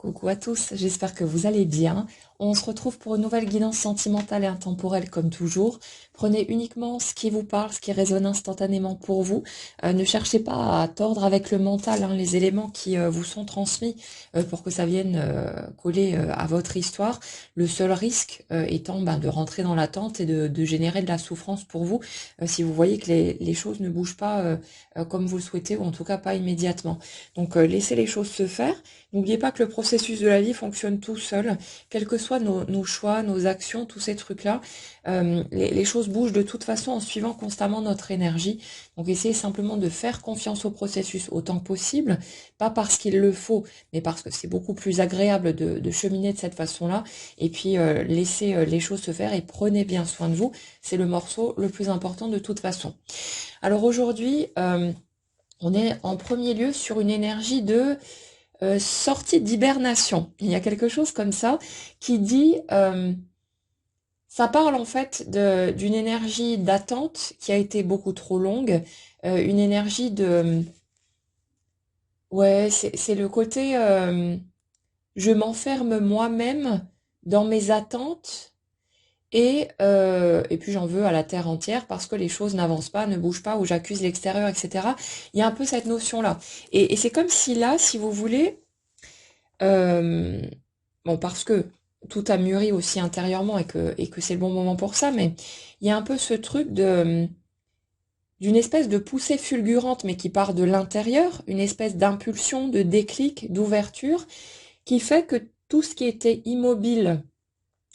Coucou à tous, j'espère que vous allez bien. On se retrouve pour une nouvelle guidance sentimentale et intemporelle comme toujours. Prenez uniquement ce qui vous parle, ce qui résonne instantanément pour vous. Ne cherchez pas à tordre avec le mental les éléments qui vous sont transmis pour que ça vienne coller à votre histoire. Le seul risque étant de rentrer dans l'attente et de générer de la souffrance pour vous si vous voyez que les choses ne bougent pas comme vous le souhaitez ou en tout cas pas immédiatement. Donc laissez les choses se faire. N'oubliez pas que le processus de la vie fonctionne tout seul, quels que soient nos choix, nos actions, tous ces trucs-là. Les choses bougent de toute façon en suivant constamment notre énergie. Donc essayez simplement de faire confiance au processus autant que possible, pas parce qu'il le faut, mais parce que c'est beaucoup plus agréable de cheminer de cette façon-là. Et puis laissez les choses se faire et prenez bien soin de vous. C'est le morceau le plus important de toute façon. Alors aujourd'hui, on est en premier lieu sur une énergie de sortie d'hibernation. Il y a quelque chose comme ça qui dit, ça parle en fait d'une énergie d'attente qui a été beaucoup trop longue, une énergie de, ouais, c'est le côté, je m'enferme moi-même dans mes attentes et puis j'en veux à la terre entière parce que les choses n'avancent pas, ne bougent pas, ou j'accuse l'extérieur, etc. Il y a un peu cette notion-là. Et c'est comme si là, si vous voulez, Euh, bon, parce que tout a mûri aussi intérieurement et que c'est le bon moment pour ça, mais il y a un peu ce truc d'une espèce de poussée fulgurante, mais qui part de l'intérieur, une espèce d'impulsion, de déclic, d'ouverture, qui fait que tout ce qui était immobile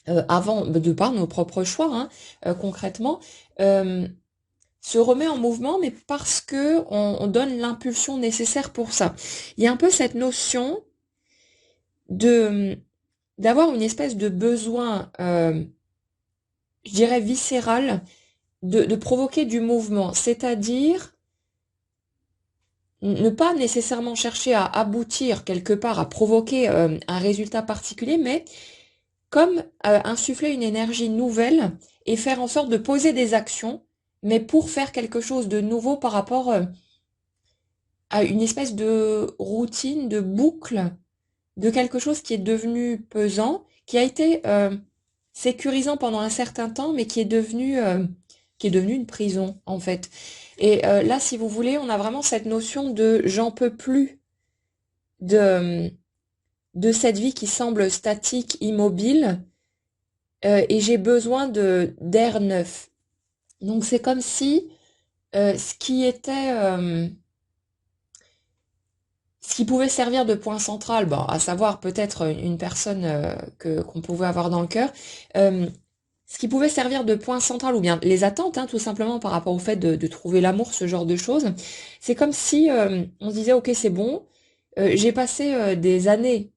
avant, de par nos propres choix, concrètement, euh, se remet en mouvement, mais parce que on donne l'impulsion nécessaire pour ça. Il y a un peu cette notion de d'avoir une espèce de besoin, je dirais viscéral, de provoquer du mouvement, c'est-à-dire ne pas nécessairement chercher à aboutir quelque part, à provoquer un résultat particulier, mais comme insuffler une énergie nouvelle et faire en sorte de poser des actions, mais pour faire quelque chose de nouveau par rapport à une espèce de routine, de boucle, de quelque chose qui est devenu pesant, qui a été sécurisant pendant un certain temps, mais qui est devenu une prison en fait. Et là, si vous voulez, on a vraiment cette notion de j'en peux plus de de cette vie qui semble statique, immobile, et j'ai besoin de d'air neuf. Donc c'est comme si ce qui était ce qui pouvait servir de point central, bon, à savoir peut-être une personne que qu'on pouvait avoir dans le cœur, euh, ce qui pouvait servir de point central, ou bien les attentes, tout simplement par rapport au fait de trouver l'amour, ce genre de choses, c'est comme si on se disait, ok, c'est bon, j'ai passé des années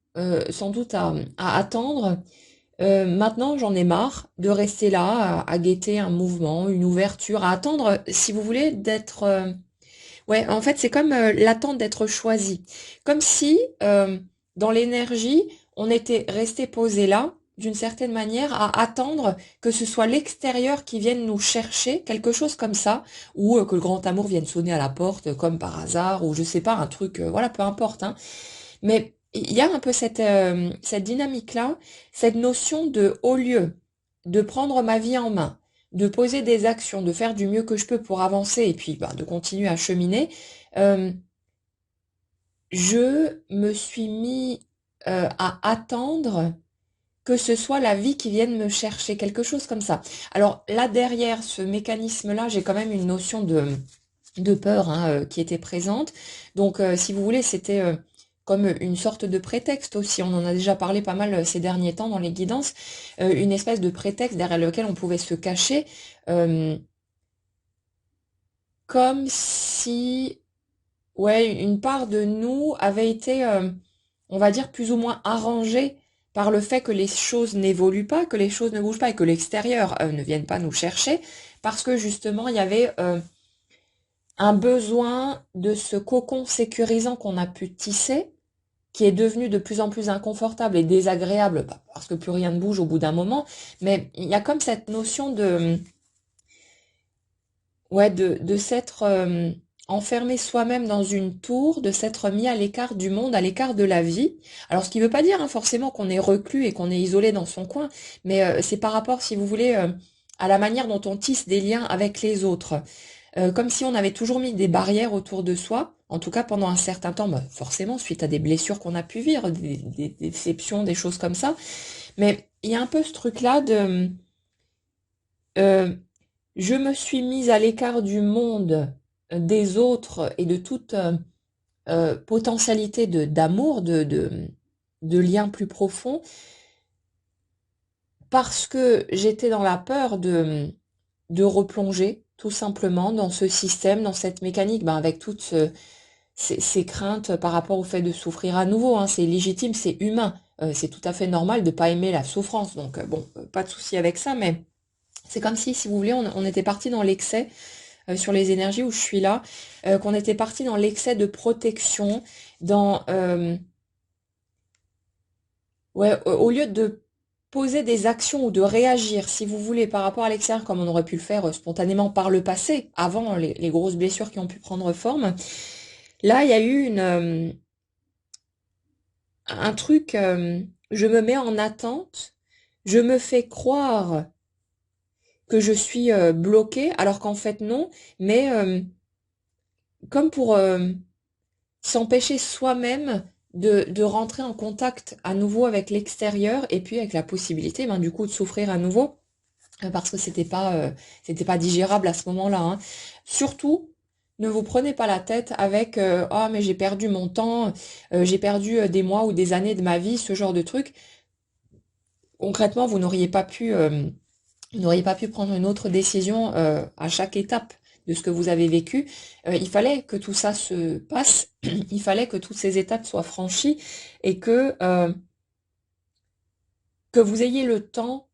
sans doute à attendre, maintenant j'en ai marre de rester là, à guetter un mouvement, une ouverture, à attendre, si vous voulez, d'être ouais, en fait, c'est comme l'attente d'être choisi. Comme si, dans l'énergie, on était resté posé là, d'une certaine manière, à attendre que ce soit l'extérieur qui vienne nous chercher, quelque chose comme ça, ou que le grand amour vienne sonner à la porte, comme par hasard, ou je sais pas, un truc, voilà, peu importe, hein. Mais il y a un peu cette dynamique-là, cette notion de, au lieu de prendre ma vie en main, de poser des actions, de faire du mieux que je peux pour avancer et puis de continuer à cheminer, euh, je me suis mis à attendre que ce soit la vie qui vienne me chercher, quelque chose comme ça. Alors là, derrière ce mécanisme-là, j'ai quand même une notion de peur qui était présente. Donc, si vous voulez, c'était comme une sorte de prétexte aussi. On en a déjà parlé pas mal ces derniers temps dans les guidances. Une espèce de prétexte derrière lequel on pouvait se cacher, euh, comme si, ouais, une part de nous avait été, on va dire, plus ou moins arrangée par le fait que les choses n'évoluent pas, que les choses ne bougent pas et que l'extérieur ne vienne pas nous chercher, parce que justement, il y avait un besoin de ce cocon sécurisant qu'on a pu tisser, qui est devenu de plus en plus inconfortable et désagréable, parce que plus rien ne bouge au bout d'un moment, mais il y a comme cette notion de, ouais, de s'être enfermé soi-même dans une tour, de s'être mis à l'écart du monde, à l'écart de la vie. Alors, ce qui ne veut pas dire forcément qu'on est reclus et qu'on est isolé dans son coin, mais c'est par rapport, si vous voulez, à la manière dont on tisse des liens avec les autres. Comme si on avait toujours mis des barrières autour de soi, en tout cas pendant un certain temps, bah, forcément, suite à des blessures qu'on a pu vivre, des déceptions, des choses comme ça. Mais il y a un peu ce truc-là de... euh, je me suis mise à l'écart du monde, des autres et de toute potentialité d'amour, de liens plus profonds, parce que j'étais dans la peur de replonger tout simplement dans ce système, dans cette mécanique, ben, avec toutes ces craintes par rapport au fait de souffrir à nouveau, hein. C'est légitime, c'est humain, c'est tout à fait normal de pas aimer la souffrance, donc bon, pas de souci avec ça, mais c'est comme si vous voulez, on était parti dans l'excès sur les énergies où je suis là, qu'on était parti dans l'excès de protection, dans ouais, au lieu de poser des actions ou de réagir, si vous voulez, par rapport à l'extérieur, comme on aurait pu le faire spontanément par le passé, avant les grosses blessures qui ont pu prendre forme, là, il y a eu un truc, je me mets en attente, je me fais croire que je suis bloquée, alors qu'en fait non, mais comme pour s'empêcher soi-même de rentrer en contact à nouveau avec l'extérieur et puis avec la possibilité ben, du coup de souffrir à nouveau parce que c'était pas digérable à ce moment-là, hein. Surtout, ne vous prenez pas la tête avec ah mais j'ai perdu mon temps, j'ai perdu des mois ou des années de ma vie, ce genre de truc. Concrètement, vous n'auriez pas pu prendre une autre décision à chaque étape de ce que vous avez vécu. Il fallait que tout ça se passe, il fallait que toutes ces étapes soient franchies et que vous ayez le temps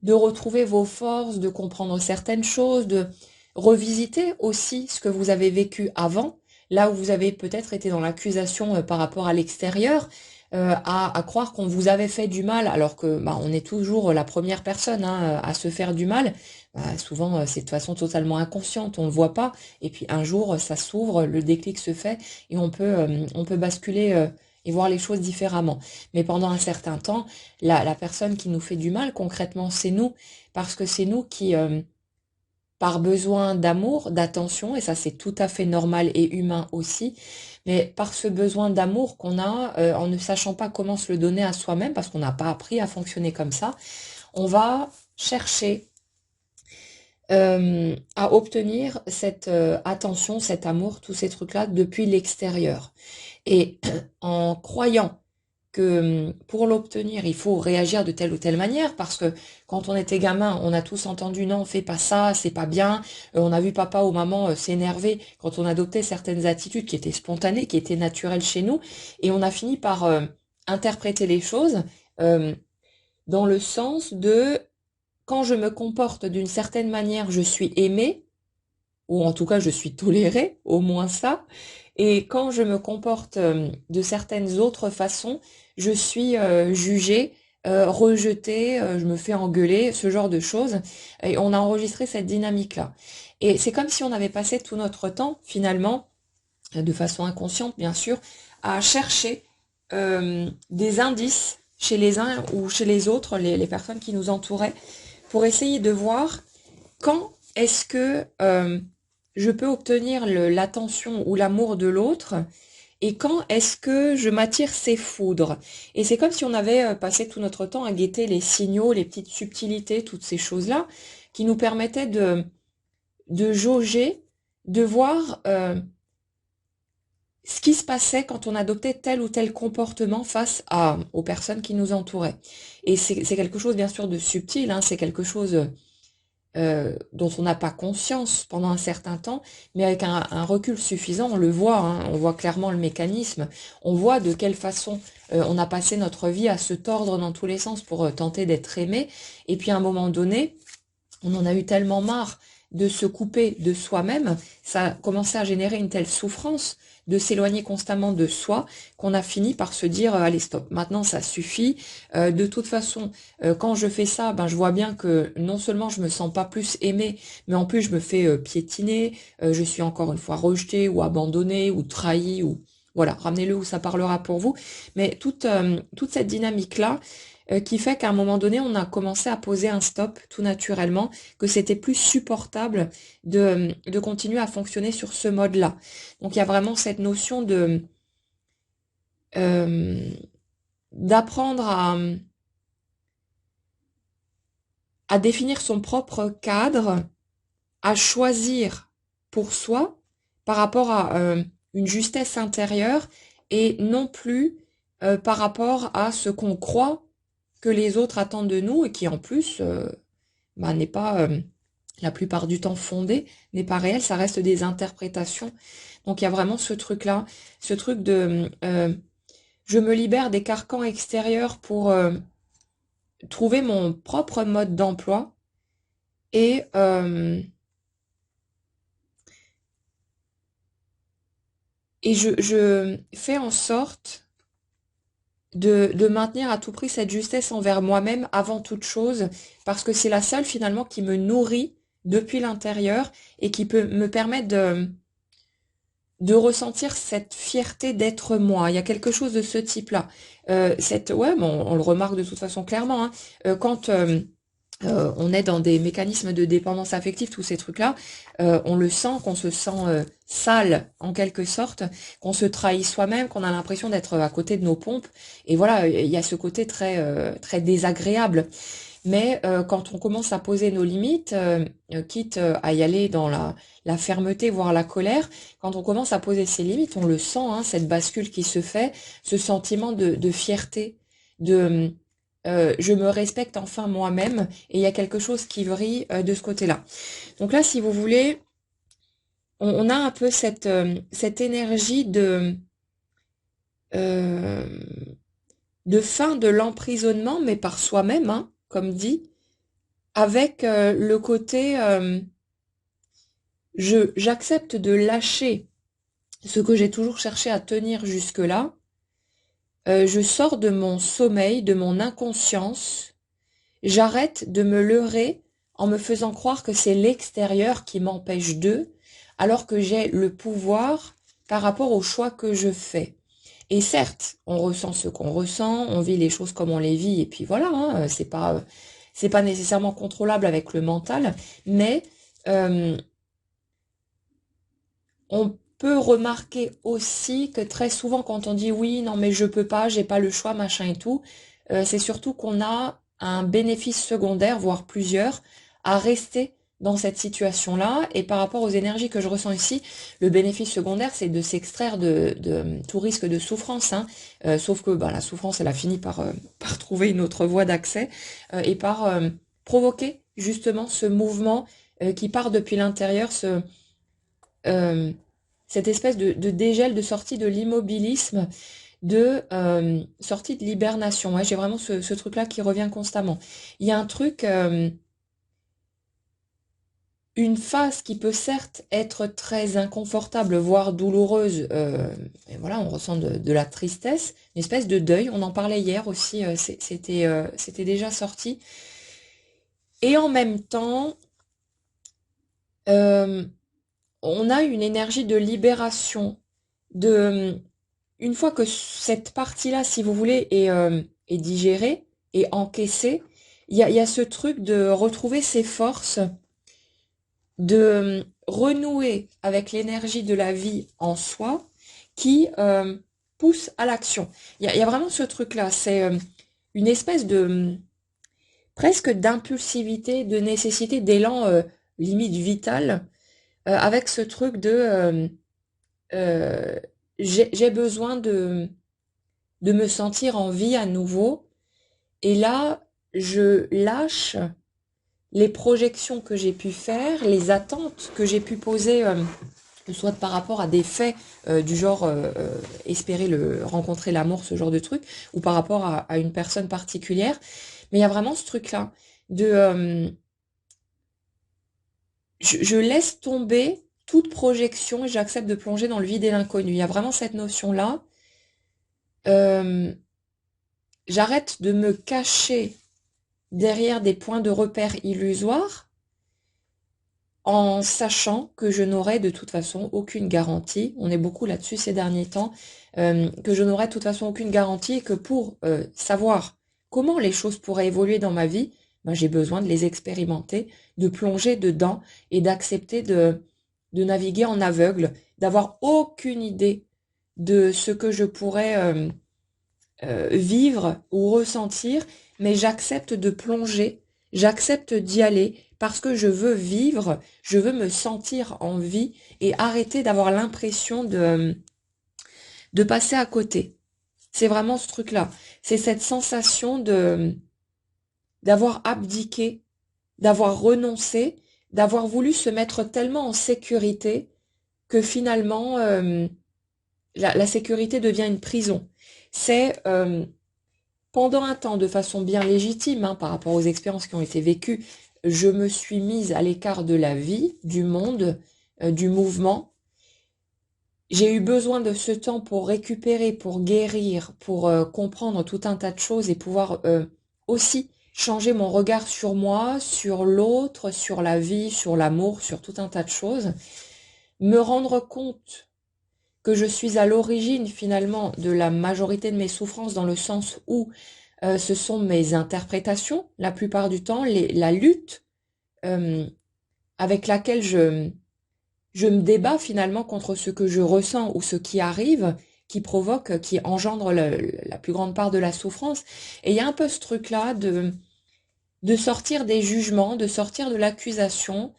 de retrouver vos forces, de comprendre certaines choses, de revisiter aussi ce que vous avez vécu avant, là où vous avez peut-être été dans l'accusation par rapport à l'extérieur, à croire qu'on vous avait fait du mal, alors que bah, on est toujours la première personne hein, à se faire du mal. Bah, souvent, c'est de façon totalement inconsciente, on ne le voit pas, et puis un jour, ça s'ouvre, le déclic se fait, et on peut basculer et voir les choses différemment. Mais pendant un certain temps, la personne qui nous fait du mal, concrètement, c'est nous, parce que c'est nous qui, par besoin d'amour, d'attention, et ça c'est tout à fait normal et humain aussi, mais par ce besoin d'amour qu'on a, en ne sachant pas comment se le donner à soi-même, parce qu'on n'a pas appris à fonctionner comme ça, on va chercher à obtenir cette attention, cet amour, tous ces trucs-là depuis l'extérieur. Et en croyant que pour l'obtenir, il faut réagir de telle ou telle manière, parce que quand on était gamin, on a tous entendu non, fais pas ça, c'est pas bien. On a vu papa ou maman s'énerver quand on adoptait certaines attitudes qui étaient spontanées, qui étaient naturelles chez nous, et on a fini par interpréter les choses euh, dans le sens de quand je me comporte d'une certaine manière, je suis aimé, ou en tout cas je suis tolérée, au moins ça. Et quand je me comporte de certaines autres façons, je suis jugée, rejetée, je me fais engueuler, ce genre de choses. Et on a enregistré cette dynamique-là. Et c'est comme si on avait passé tout notre temps, finalement, de façon inconsciente bien sûr, à chercher des indices chez les uns ou chez les autres, les personnes qui nous entouraient, pour essayer de voir quand est-ce que je peux obtenir l'attention ou l'amour de l'autre et quand est-ce que je m'attire ses foudres. Et c'est comme si on avait passé tout notre temps à guetter les signaux, les petites subtilités, toutes ces choses-là qui nous permettaient de jauger, de voir ce qui se passait quand on adoptait tel ou tel comportement face aux personnes qui nous entouraient. Et c'est quelque chose bien sûr de subtil, hein, c'est quelque chose dont on n'a pas conscience pendant un certain temps, mais avec un recul suffisant, on le voit, hein, on voit clairement le mécanisme, on voit de quelle façon on a passé notre vie à se tordre dans tous les sens pour tenter d'être aimé, et puis à un moment donné, on en a eu tellement marre de se couper de soi-même, ça a commencé à générer une telle souffrance de s'éloigner constamment de soi, qu'on a fini par se dire allez stop, maintenant ça suffit. De toute façon, quand je fais ça, ben je vois bien que non seulement je me sens pas plus aimée, mais en plus je me fais piétiner, je suis encore une fois rejetée ou abandonnée ou trahie ou voilà, ramenez-le où ça parlera pour vous. Mais toute cette dynamique-là, qui fait qu'à un moment donné, on a commencé à poser un stop tout naturellement, que c'était plus supportable de continuer à fonctionner sur ce mode-là. Donc il y a vraiment cette notion euh, d'apprendre à définir son propre cadre, à choisir pour soi par rapport à une justesse intérieure et non plus par rapport à ce qu'on croit que les autres attendent de nous et qui en plus bah, n'est pas la plupart du temps fondé, n'est pas réel, ça reste des interprétations. Donc il y a vraiment ce truc-là, ce truc de je me libère des carcans extérieurs pour trouver mon propre mode d'emploi et je fais en sorte de maintenir à tout prix cette justesse envers moi-même avant toute chose, parce que c'est la seule finalement qui me nourrit depuis l'intérieur et qui peut me permettre de ressentir cette fierté d'être moi. Il y a quelque chose de ce type-là. Ouais, bon, on le remarque de toute façon clairement, hein. Quand on est dans des mécanismes de dépendance affective, tous ces trucs-là, on le sent, qu'on se sent sale en quelque sorte, qu'on se trahit soi-même, qu'on a l'impression d'être à côté de nos pompes. Et voilà, il y a ce côté très désagréable. Mais quand on commence à poser nos limites, quitte à y aller dans la fermeté, voire la colère, quand on commence à poser ses limites, on le sent, hein, cette bascule qui se fait, ce sentiment de fierté, de je me respecte enfin moi-même, et il y a quelque chose qui vrille de ce côté-là. Donc là, si vous voulez, on a un peu cette énergie euh, de fin de l'emprisonnement, mais par soi-même, hein, comme dit, avec le côté j'accepte de lâcher ce que j'ai toujours cherché à tenir jusque-là. Je sors de mon sommeil, de mon inconscience. J'arrête de me leurrer en me faisant croire que c'est l'extérieur qui m'empêche d'eux, alors que j'ai le pouvoir par rapport aux choix que je fais. Et certes, on ressent ce qu'on ressent, on vit les choses comme on les vit, et puis voilà, hein, c'est pas nécessairement contrôlable avec le mental, mais euh, on peut remarquer aussi que très souvent quand on dit oui, non mais je peux pas, j'ai pas le choix, machin et tout, c'est surtout qu'on a un bénéfice secondaire, voire plusieurs, à rester dans cette situation-là. Et par rapport aux énergies que je ressens ici, le bénéfice secondaire, c'est de s'extraire de tout risque de souffrance, hein. Sauf que bah, la souffrance, elle a fini par trouver une autre voie d'accès et par provoquer justement ce mouvement qui part depuis l'intérieur, euh, cette espèce de dégel, de sortie de l'immobilisme, de sortie de l'hibernation. Ouais, j'ai vraiment ce truc-là qui revient constamment. Il y a un truc, une phase qui peut certes être très inconfortable, voire douloureuse, et voilà, on ressent de la tristesse, une espèce de deuil, on en parlait hier aussi, c'était déjà sorti. Et en même temps, euh, on a une énergie de libération, de une fois que cette partie-là, si vous voulez, est digérée et encaissée, il y a ce truc de retrouver ses forces, de renouer avec l'énergie de la vie en soi qui pousse à l'action. Il y a vraiment ce truc-là, c'est une espèce de presque d'impulsivité, de nécessité, d'élan limite vital, avec ce truc de j'ai besoin de me sentir en vie à nouveau. Et là, je lâche les projections que j'ai pu faire, les attentes que j'ai pu poser, soit par rapport à des faits du genre espérer rencontrer l'amour, ce genre de truc, ou par rapport à une personne particulière. Mais il y a vraiment ce truc-là de je laisse tomber toute projection et j'accepte de plonger dans le vide et l'inconnu. Il y a vraiment cette notion-là. Euh, J'arrête de me cacher derrière des points de repère illusoires en sachant que je n'aurai de toute façon aucune garantie. On est beaucoup là-dessus ces derniers temps, que je n'aurai de toute façon aucune garantie et que pour savoir comment les choses pourraient évoluer dans ma vie, ben, j'ai besoin de les expérimenter, de plonger dedans et d'accepter de naviguer en aveugle, d'avoir aucune idée de ce que je pourrais vivre ou ressentir, mais j'accepte de plonger, j'accepte d'y aller parce que je veux vivre, je veux me sentir en vie et arrêter d'avoir l'impression de passer à côté. C'est vraiment ce truc-là. C'est cette sensation d'avoir abdiqué, d'avoir renoncé, d'avoir voulu se mettre tellement en sécurité que finalement la sécurité devient une prison. C'est pendant un temps, de façon bien légitime, hein, par rapport aux expériences qui ont été vécues, je me suis mise à l'écart de la vie, du monde, du mouvement. J'ai eu besoin de ce temps pour récupérer, pour guérir, pour comprendre tout un tas de choses et pouvoir aussi changer mon regard sur moi, sur l'autre, sur la vie, sur l'amour, sur tout un tas de choses. Me rendre compte que je suis à l'origine finalement de la majorité de mes souffrances dans le sens où ce sont mes interprétations, la plupart du temps, la lutte euh, avec laquelle je me débat finalement contre ce que je ressens ou ce qui arrive, qui provoque, qui engendre la plus grande part de la souffrance. Et il y a un peu ce truc-là de sortir des jugements, de sortir de l'accusation,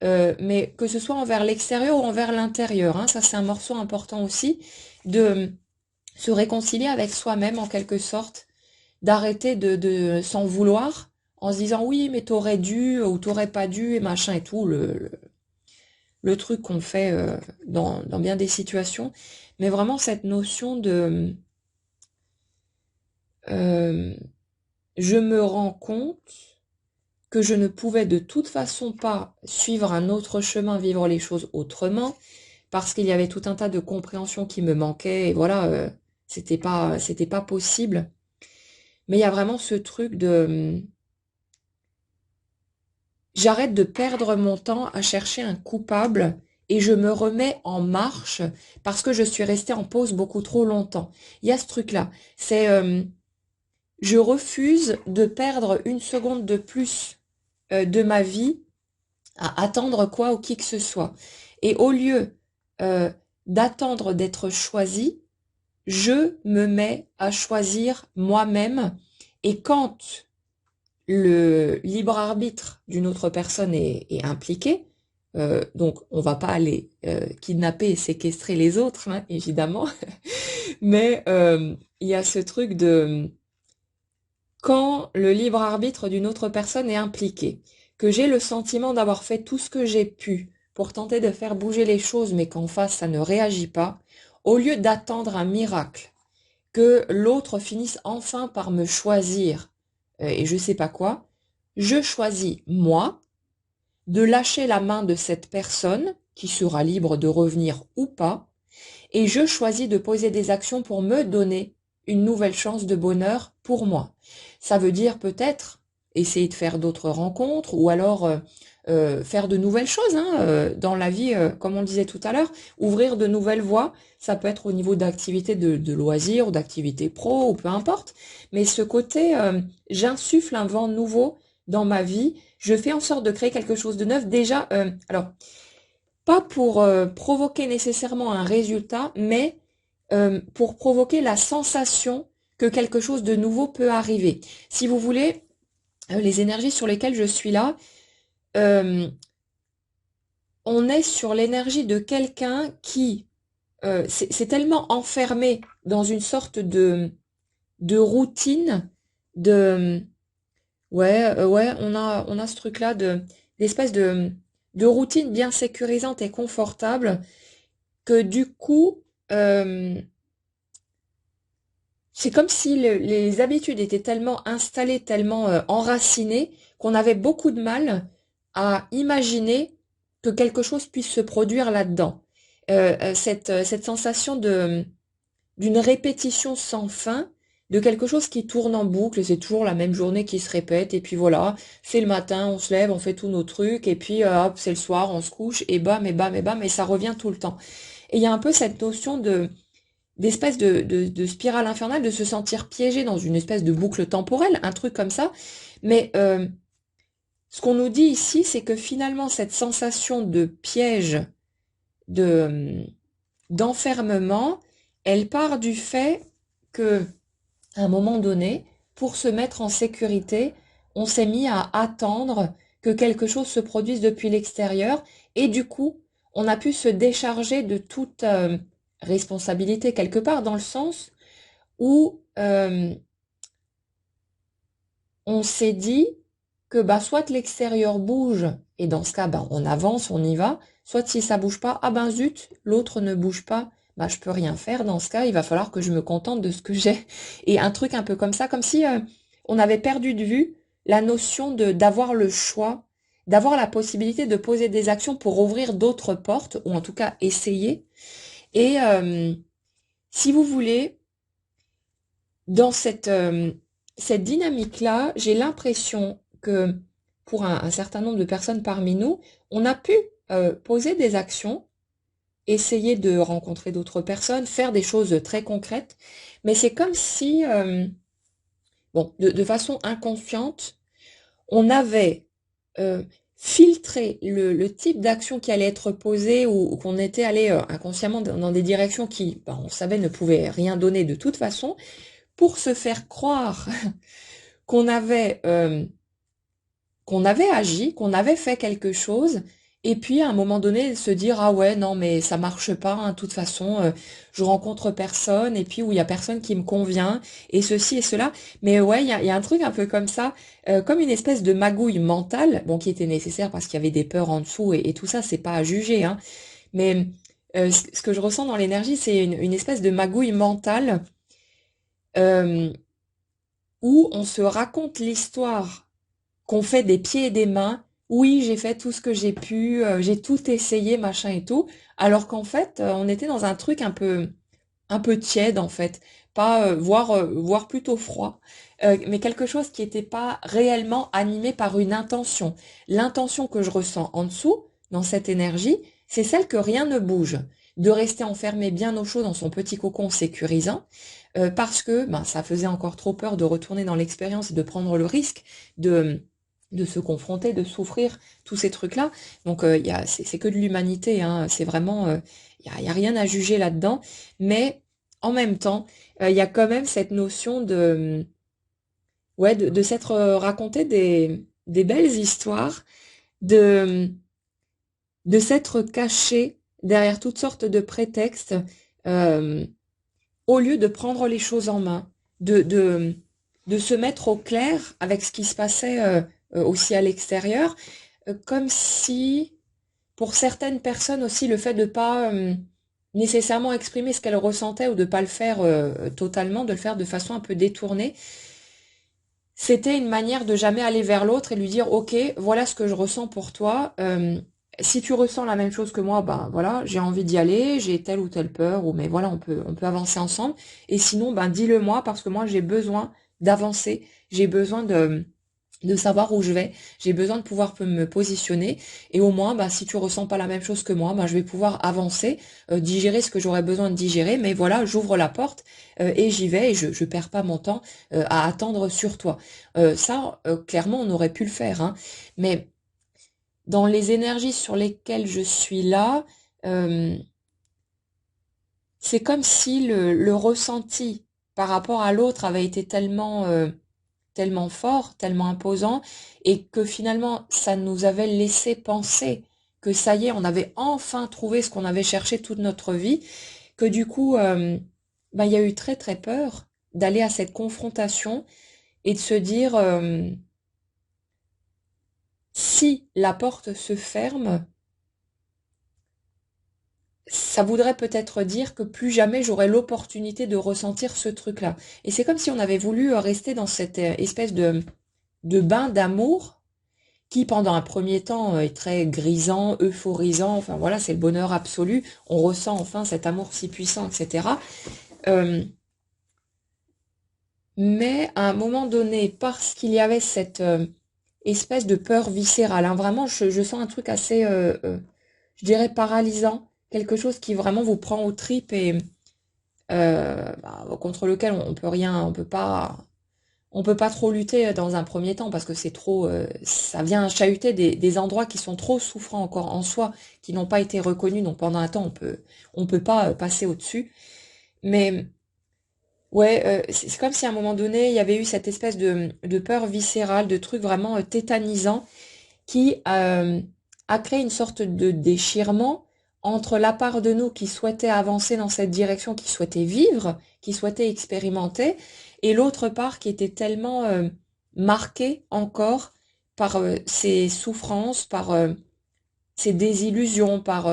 mais que ce soit envers l'extérieur ou envers l'intérieur, hein, ça c'est un morceau important aussi, de se réconcilier avec soi-même en quelque sorte, d'arrêter de s'en vouloir en se disant oui mais t'aurais dû ou t'aurais pas dû et machin et tout, le truc qu'on fait dans bien des situations, mais vraiment cette notion de je me rends compte que je ne pouvais de toute façon pas suivre un autre chemin, vivre les choses autrement, parce qu'il y avait tout un tas de compréhension qui me manquait, et voilà, c'était pas possible. Mais il y a vraiment ce truc de j'arrête de perdre mon temps à chercher un coupable et je me remets en marche parce que je suis restée en pause beaucoup trop longtemps. Il y a ce truc-là, c'est je refuse de perdre une seconde de plus de ma vie à attendre quoi ou qui que ce soit. Et au lieu euh, d'attendre d'être choisi, je me mets à choisir moi-même. Et quand le libre arbitre d'une autre personne est impliqué, donc on va pas aller kidnapper et séquestrer les autres, hein, évidemment, mais il y a ce truc de quand le libre arbitre d'une autre personne est impliqué, que j'ai le sentiment d'avoir fait tout ce que j'ai pu pour tenter de faire bouger les choses, mais qu'en face ça ne réagit pas, au lieu d'attendre un miracle, que l'autre finisse enfin par me choisir, et je sais pas quoi, je choisis moi de lâcher la main de cette personne qui sera libre de revenir ou pas, et je choisis de poser des actions pour me donner une nouvelle chance de bonheur pour moi. Ça veut dire peut-être essayer de faire d'autres rencontres ou alors faire de nouvelles choses hein, dans la vie, comme on le disait tout à l'heure, ouvrir de nouvelles voies. Ça peut être au niveau d'activités de loisirs ou d'activités pro ou peu importe. Mais ce côté, j'insuffle un vent nouveau dans ma vie. Je fais en sorte de créer quelque chose de neuf. Déjà, alors pas pour provoquer nécessairement un résultat, mais pour provoquer la sensation que quelque chose de nouveau peut arriver. Si vous voulez, les énergies sur lesquelles je suis là, euh, on est sur l'énergie de quelqu'un qui c'est tellement enfermé dans une sorte de routine, de ouais, on a ce truc-là d'espèce de routine bien sécurisante et confortable que du coup c'est comme si les habitudes étaient tellement installées, tellement enracinées qu'on avait beaucoup de mal à imaginer que quelque chose puisse se produire là-dedans. Cette sensation d'une répétition sans fin, de quelque chose qui tourne en boucle, et c'est toujours la même journée qui se répète, et puis voilà, c'est le matin, on se lève, on fait tous nos trucs, et puis hop, c'est le soir, on se couche, et bam, et bam, et bam, et ça revient tout le temps. Et il y a un peu cette notion d'espèce de spirale infernale, de se sentir piégé dans une espèce de boucle temporelle, un truc comme ça. Mais ce qu'on nous dit ici, c'est que finalement, cette sensation de piège, de d'enfermement, elle part du fait que, à un moment donné, pour se mettre en sécurité, on s'est mis à attendre que quelque chose se produise depuis l'extérieur, et du coup, on a pu se décharger de toute responsabilité quelque part, dans le sens où on s'est dit que bah, soit l'extérieur bouge, et dans ce cas, bah, on avance, on y va, soit si ça bouge pas, ah ben zut, l'autre ne bouge pas, bah, je peux rien faire, dans ce cas, il va falloir que je me contente de ce que j'ai. Et un truc un peu comme ça, comme si on avait perdu de vue la notion d'avoir le choix, d'avoir la possibilité de poser des actions pour ouvrir d'autres portes, ou en tout cas essayer. Et si vous voulez, dans cette dynamique-là, j'ai l'impression que pour un certain nombre de personnes parmi nous, on a pu poser des actions, essayer de rencontrer d'autres personnes, faire des choses très concrètes, mais c'est comme si, bon, de façon inconsciente, on avait filtré le type d'action qui allait être posée, ou qu'on était allé inconsciemment dans des directions qui, ben, on savait, ne pouvaient rien donner de toute façon, pour se faire croire qu'on avait agi, qu'on avait fait quelque chose, et puis à un moment donné se dire ah ouais non mais ça marche pas, hein, de toute façon je rencontre personne, et puis où il y a personne qui me convient, et ceci et cela. Mais ouais, il y a un truc un peu comme ça, comme une espèce de magouille mentale, bon, qui était nécessaire parce qu'il y avait des peurs en dessous, et tout ça c'est pas à juger, hein, mais ce que je ressens dans l'énergie, c'est une espèce de magouille mentale, euh, où on se raconte l'histoire qu'on fait des pieds et des mains. Oui, j'ai fait tout ce que j'ai pu, j'ai tout essayé, machin et tout, alors qu'en fait, on était dans un truc un peu tiède en fait, pas voire plutôt froid, mais quelque chose qui n'était pas réellement animé par une intention. L'intention que je ressens en dessous, dans cette énergie, c'est celle que rien ne bouge, de rester enfermé bien au chaud dans son petit cocon sécurisant, parce que ben, ça faisait encore trop peur de retourner dans l'expérience et de prendre le risque de se confronter, de souffrir, tous ces trucs-là. Donc c'est que de l'humanité, hein. C'est vraiment, y a rien à juger là-dedans, mais en même temps, il y a quand même cette notion ouais, de s'être raconté des belles histoires, de, de s'être caché derrière toutes sortes de prétextes, euh, au lieu de prendre les choses en main, de, de, de se mettre au clair avec ce qui se passait aussi à l'extérieur, comme si, pour certaines personnes aussi, le fait de pas nécessairement exprimer ce qu'elles ressentaient, ou de pas le faire totalement, de le faire de façon un peu détournée, c'était une manière de jamais aller vers l'autre et lui dire, ok, voilà ce que je ressens pour toi. Si tu ressens la même chose que moi, ben voilà, j'ai envie d'y aller, j'ai telle ou telle peur, ou mais voilà, on peut avancer ensemble. Et sinon, ben dis-le moi, parce que moi j'ai besoin d'avancer, j'ai besoin de savoir où je vais, j'ai besoin de pouvoir me positionner, et au moins, bah, si tu ressens pas la même chose que moi, bah, je vais pouvoir avancer, digérer ce que j'aurais besoin de digérer, mais voilà, j'ouvre la porte et j'y vais, et je perds pas mon temps à attendre sur toi. Ça, clairement, on aurait pu le faire, hein, mais dans les énergies sur lesquelles je suis là, euh, c'est comme si le ressenti par rapport à l'autre avait été tellement fort, tellement imposant, et que finalement, ça nous avait laissé penser que ça y est, on avait enfin trouvé ce qu'on avait cherché toute notre vie, que du coup, ben, il y a eu très très peur d'aller à cette confrontation, et de se dire, si la porte se ferme, ça voudrait peut-être dire que plus jamais j'aurai l'opportunité de ressentir ce truc-là. Et c'est comme si on avait voulu rester dans cette espèce de bain d'amour, qui pendant un premier temps est très grisant, euphorisant, enfin voilà, c'est le bonheur absolu, on ressent enfin cet amour si puissant, etc. Euh, mais à un moment donné, parce qu'il y avait cette espèce de peur viscérale, hein, vraiment, je sens un truc assez, je dirais, paralysant, quelque chose qui vraiment vous prend aux tripes et contre lequel on peut rien, on peut pas trop lutter dans un premier temps parce que c'est trop, ça vient chahuter des endroits qui sont trop souffrants encore en soi, qui n'ont pas été reconnus. Donc pendant un temps, on peut pas passer au-dessus. Mais ouais, c'est comme si à un moment donné, il y avait eu cette espèce de peur viscérale, de truc vraiment tétanisant qui a créé une sorte de déchirement entre la part de nous qui souhaitait avancer dans cette direction, qui souhaitait vivre, qui souhaitait expérimenter, et l'autre part qui était tellement marquée encore par ses souffrances, par ses désillusions, par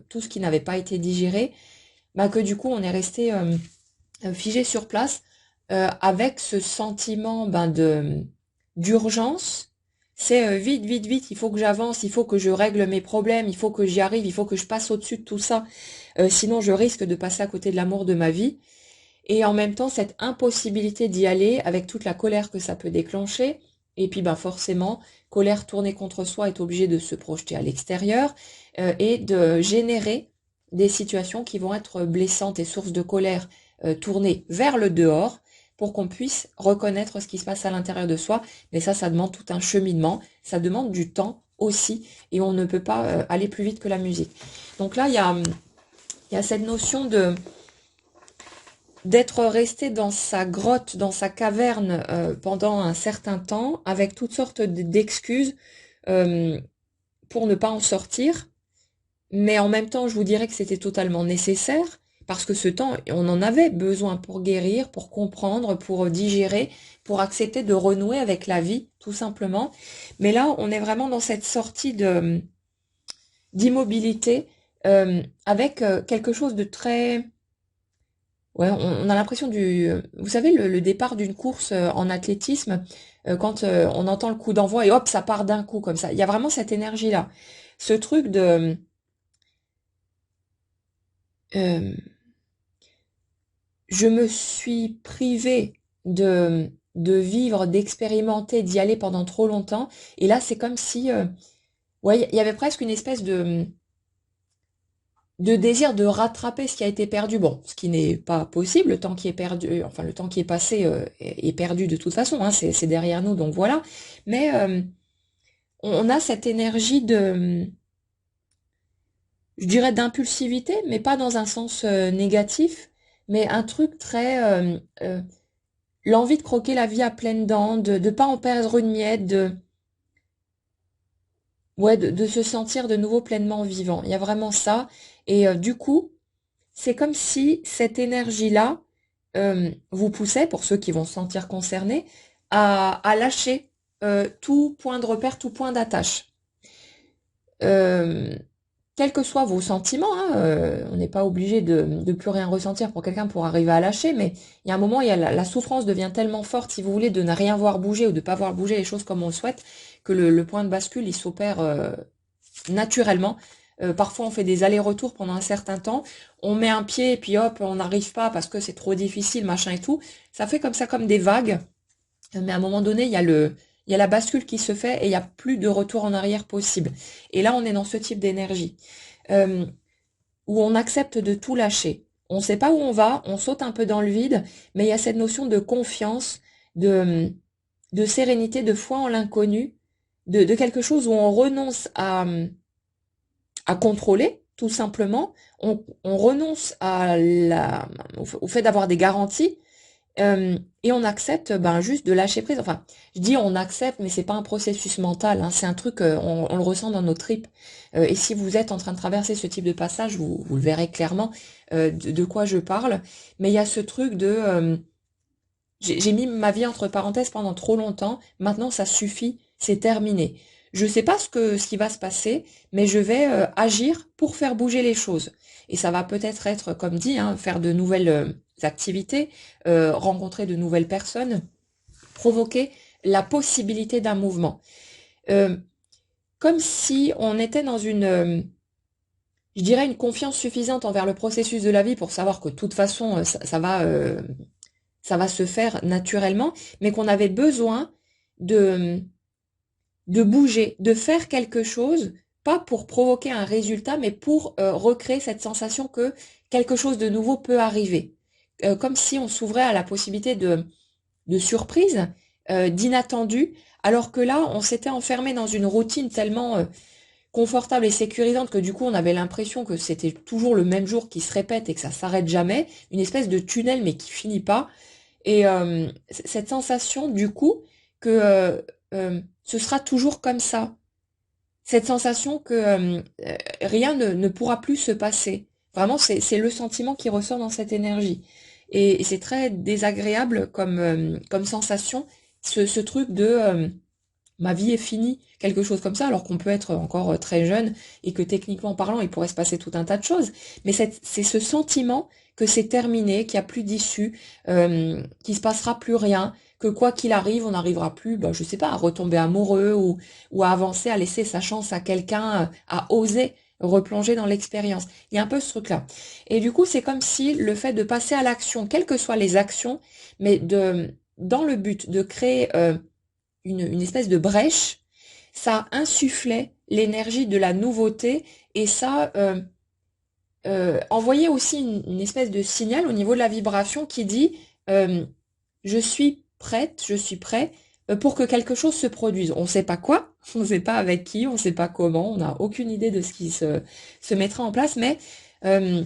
tout ce qui n'avait pas été digéré, bah que du coup on est resté figé sur place avec ce sentiment de d'urgence. C'est vite, vite, vite, il faut que j'avance, il faut que je règle mes problèmes, il faut que j'y arrive, il faut que je passe au-dessus de tout ça, sinon je risque de passer à côté de l'amour de ma vie. Et en même temps, cette impossibilité d'y aller avec toute la colère que ça peut déclencher. Et puis ben forcément, colère tournée contre soi est obligée de se projeter à l'extérieur et de générer des situations qui vont être blessantes et sources de colère tournées vers le dehors pour qu'on puisse reconnaître ce qui se passe à l'intérieur de soi. Mais ça demande tout un cheminement, ça demande du temps aussi et on ne peut pas aller plus vite que la musique. Donc là, il y a cette notion de d'être resté dans sa grotte, dans sa caverne pendant un certain temps, avec toutes sortes d'excuses euh, pour ne pas en sortir. Mais en même temps, je vous dirais que c'était totalement nécessaire, parce que ce temps, on en avait besoin pour guérir, pour comprendre, pour digérer, pour accepter de renouer avec la vie, tout simplement. Mais là, on est vraiment dans cette sortie de d'immobilité, avec quelque chose de très... Ouais, on a l'impression vous savez, le départ d'une course en athlétisme, quand on entend le coup d'envoi et hop, ça part d'un coup comme ça. Il y a vraiment cette énergie-là. Ce truc de, euh, je me suis privée de vivre, d'expérimenter, d'y aller pendant trop longtemps. Et là, c'est comme si, ouais, il y avait presque une espèce de désir de rattraper ce qui a été perdu. Bon, ce qui n'est pas possible, le temps qui est perdu, enfin le temps qui est passé est perdu de toute façon, hein, c'est derrière nous, donc voilà. Mais on a cette énergie de, je dirais d'impulsivité, mais pas dans un sens négatif, mais un truc très, l'envie de croquer la vie à pleines dents, de ne pas en perdre une miette, ouais, de se sentir de nouveau pleinement vivant. Il y a vraiment ça. Et du coup, c'est comme si cette énergie-là vous poussait, pour ceux qui vont se sentir concernés, à lâcher tout point de repère, tout point d'attache. Euh, Quels que soient vos sentiments, hein, on n'est pas obligé de plus rien ressentir pour quelqu'un pour arriver à lâcher, mais il y a un moment, il y a la souffrance devient tellement forte, si vous voulez, de ne rien voir bouger ou de ne pas voir bouger les choses comme on le souhaite, que le point de bascule, il s'opère naturellement. Parfois, on fait des allers-retours pendant un certain temps. On met un pied et puis hop, on n'arrive pas parce que c'est trop difficile, machin et tout. Ça fait comme ça, comme des vagues. Mais à un moment donné, il y a la bascule qui se fait et il n'y a plus de retour en arrière possible. Et là, on est dans ce type d'énergie euh, où on accepte de tout lâcher. On ne sait pas où on va, on saute un peu dans le vide, mais il y a cette notion de confiance, de sérénité, de foi en l'inconnu, de quelque chose où on renonce à contrôler, tout simplement. On renonce au fait d'avoir des garanties et on accepte juste de lâcher prise. Enfin, je dis on accepte, mais c'est pas un processus mental, hein, c'est un truc, on le ressent dans nos tripes. Et si vous êtes en train de traverser ce type de passage, vous le verrez clairement de quoi je parle. Mais il y a ce truc de j'ai mis ma vie entre parenthèses pendant trop longtemps. Maintenant, ça suffit, c'est terminé. Je sais pas ce qui va se passer, mais je vais agir pour faire bouger les choses. Et ça va peut-être être, comme dit, hein, faire de nouvelles activités, rencontrer de nouvelles personnes, provoquer la possibilité d'un mouvement. Euh, comme si on était dans je dirais une confiance suffisante envers le processus de la vie pour savoir que de toute façon, ça va se faire naturellement, mais qu'on avait besoin de, de bouger, de faire quelque chose, pas pour provoquer un résultat, mais pour recréer cette sensation que quelque chose de nouveau peut arriver. Comme si on s'ouvrait à la possibilité de surprise, d'inattendu, alors que là, on s'était enfermé dans une routine tellement confortable et sécurisante que du coup, on avait l'impression que c'était toujours le même jour qui se répète et que ça s'arrête jamais, une espèce de tunnel mais qui finit pas. Et cette sensation, du coup, que ce sera toujours comme ça. Cette sensation que rien ne pourra plus se passer. Vraiment, c'est le sentiment qui ressort dans cette énergie. Et c'est très désagréable comme sensation, ce truc de ma vie est finie, quelque chose comme ça, alors qu'on peut être encore très jeune et que techniquement parlant, il pourrait se passer tout un tas de choses. Mais c'est ce sentiment que c'est terminé, qu'il n'y a plus d'issue, qu'il se passera plus rien, que quoi qu'il arrive, on n'arrivera plus, bah, je sais pas, à retomber amoureux ou à avancer, à laisser sa chance à quelqu'un, à oser replonger dans l'expérience. Il y a un peu ce truc-là. Et du coup, c'est comme si le fait de passer à l'action, quelles que soient les actions, mais dans le but de créer une espèce de brèche, ça insufflait l'énergie de la nouveauté et ça envoyait aussi une espèce de signal au niveau de la vibration qui dit euh, je suis prête, je suis prêt pour que quelque chose se produise. On ne sait pas quoi, on ne sait pas avec qui, on ne sait pas comment, on n'a aucune idée de ce qui se mettra en place, mais euh,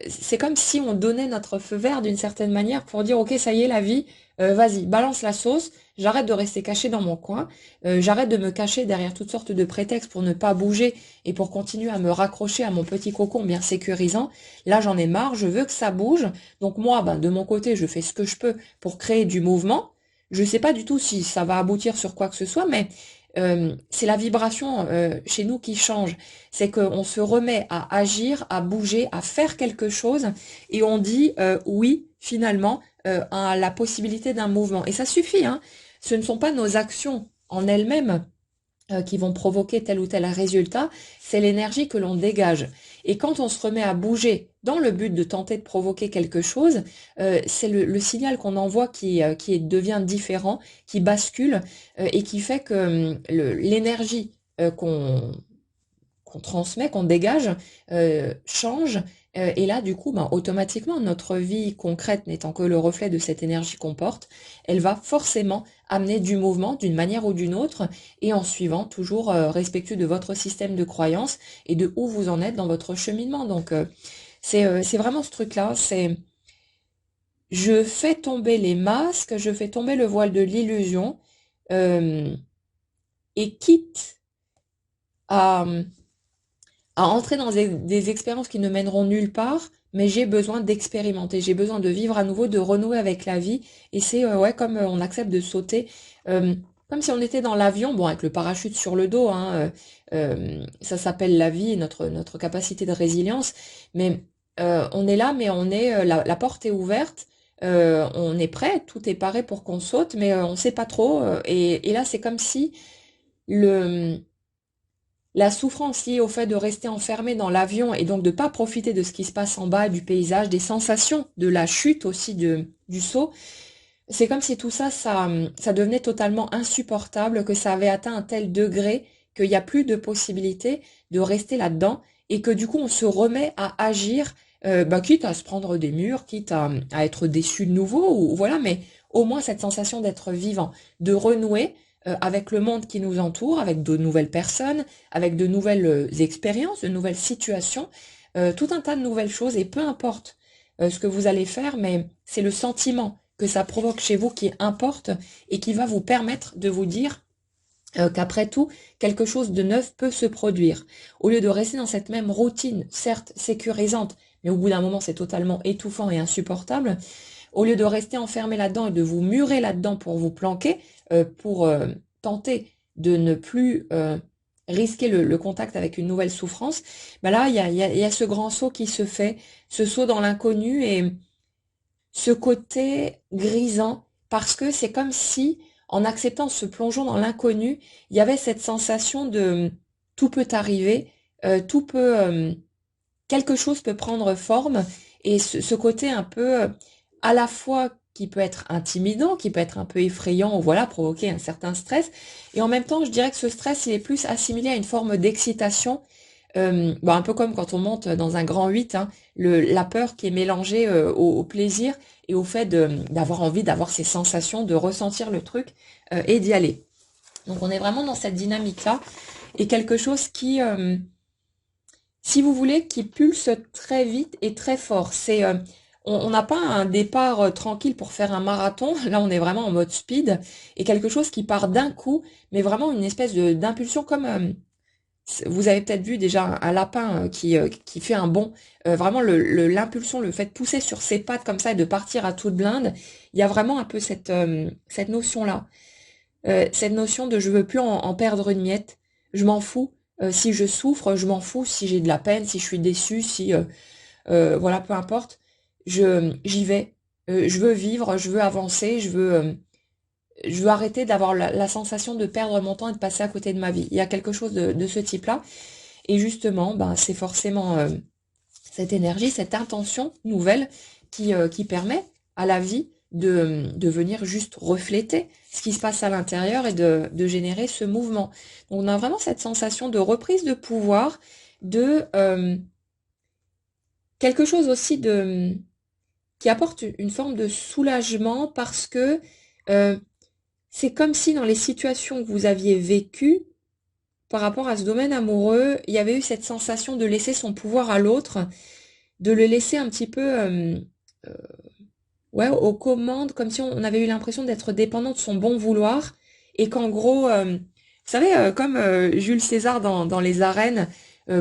c'est comme si on donnait notre feu vert d'une certaine manière pour dire ok ça y est la vie, vas-y balance la sauce, j'arrête de rester caché dans mon coin, j'arrête de me cacher derrière toutes sortes de prétextes pour ne pas bouger et pour continuer à me raccrocher à mon petit cocon bien sécurisant. Là j'en ai marre, je veux que ça bouge, donc moi ben, de mon côté je fais ce que je peux pour créer du mouvement. Je sais pas du tout si ça va aboutir sur quoi que ce soit, mais c'est la vibration chez nous qui change. C'est qu'on se remet à agir, à bouger, à faire quelque chose, et on dit oui, finalement, à la possibilité d'un mouvement. Et ça suffit, hein. Ce ne sont pas nos actions en elles-mêmes qui vont provoquer tel ou tel résultat, c'est l'énergie que l'on dégage. Et quand on se remet à bouger dans le but de tenter de provoquer quelque chose, c'est le signal qu'on envoie devient différent, qui bascule et qui fait que l'énergie qu'on transmet, qu'on dégage, change. Et là, du coup, ben, automatiquement, notre vie concrète n'étant que le reflet de cette énergie qu'on porte, elle va forcément amener du mouvement d'une manière ou d'une autre, et en suivant toujours respectueux de votre système de croyance et de où vous en êtes dans votre cheminement. Donc, c'est vraiment ce truc-là, c'est je fais tomber les masques, je fais tomber le voile de l'illusion, euh, et quitte à entrer dans des expériences qui ne mèneront nulle part, mais j'ai besoin d'expérimenter, j'ai besoin de vivre à nouveau, de renouer avec la vie, et c'est ouais comme on accepte de sauter, comme si on était dans l'avion, bon avec le parachute sur le dos, hein, ça s'appelle la vie, notre capacité de résilience, mais on est là, mais on est la porte est ouverte, on est prêt, tout est paré pour qu'on saute, mais on sait pas trop, et là c'est comme si le la souffrance liée au fait de rester enfermé dans l'avion et donc de ne pas profiter de ce qui se passe en bas, du paysage, des sensations, de la chute aussi du saut, c'est comme si tout ça, ça devenait totalement insupportable, que ça avait atteint un tel degré qu'il n'y a plus de possibilité de rester là-dedans et que du coup on se remet à agir, bah, quitte à se prendre des murs, quitte à être déçu de nouveau, ou voilà, mais au moins cette sensation d'être vivant, de renouer avec le monde qui nous entoure, avec de nouvelles personnes, avec de nouvelles expériences, de nouvelles situations, tout un tas de nouvelles choses, et peu importe ce que vous allez faire, mais c'est le sentiment que ça provoque chez vous qui importe et qui va vous permettre de vous dire qu'après tout, quelque chose de neuf peut se produire. Au lieu de rester dans cette même routine, certes sécurisante, mais au bout d'un moment c'est totalement étouffant et insupportable, au lieu de rester enfermé là-dedans et de vous murer là-dedans pour vous planquer, pour tenter de ne plus risquer le contact avec une nouvelle souffrance, ben là, il y a ce grand saut qui se fait, ce saut dans l'inconnu et ce côté grisant, parce que c'est comme si, en acceptant ce plongeon dans l'inconnu, il y avait cette sensation tout peut arriver, tout peut, quelque chose peut prendre forme, et ce côté un peu, à la fois qui peut être intimidant, qui peut être un peu effrayant, ou voilà, provoquer un certain stress, et en même temps, je dirais que ce stress, il est plus assimilé à une forme d'excitation, bon, un peu comme quand on monte dans un grand 8, hein, la peur qui est mélangée au plaisir et au fait d'avoir envie d'avoir ces sensations, de ressentir le truc et d'y aller. Donc on est vraiment dans cette dynamique-là, et quelque chose qui, si vous voulez, qui pulse très vite et très fort. On n'a pas un départ tranquille pour faire un marathon. Là, on est vraiment en mode speed, et quelque chose qui part d'un coup, mais vraiment une espèce d'impulsion comme vous avez peut-être vu déjà un lapin qui fait un bond. Vraiment l'impulsion, le fait de pousser sur ses pattes comme ça et de partir à toute blinde. Il y a vraiment un peu cette notion-là. Cette notion de je veux plus en perdre une miette. Je m'en fous. Si je souffre, je m'en fous. Si j'ai de la peine, si je suis déçue, si voilà, peu importe. J'y vais. Je veux vivre, je veux avancer, je veux arrêter d'avoir la sensation de perdre mon temps et de passer à côté de ma vie. Il y a quelque chose de ce type-là. Et justement, ben, c'est forcément cette énergie, cette intention nouvelle qui permet à la vie de venir juste refléter ce qui se passe à l'intérieur et de générer ce mouvement. Donc, on a vraiment cette sensation de reprise de pouvoir, de quelque chose aussi qui apporte une forme de soulagement, parce que euh, c'est comme si dans les situations que vous aviez vécues, par rapport à ce domaine amoureux, il y avait eu cette sensation de laisser son pouvoir à l'autre, de le laisser un petit peu euh, ouais, aux commandes, comme si on avait eu l'impression d'être dépendant de son bon vouloir, et qu'en gros, vous savez, comme Jules César dans les arènes,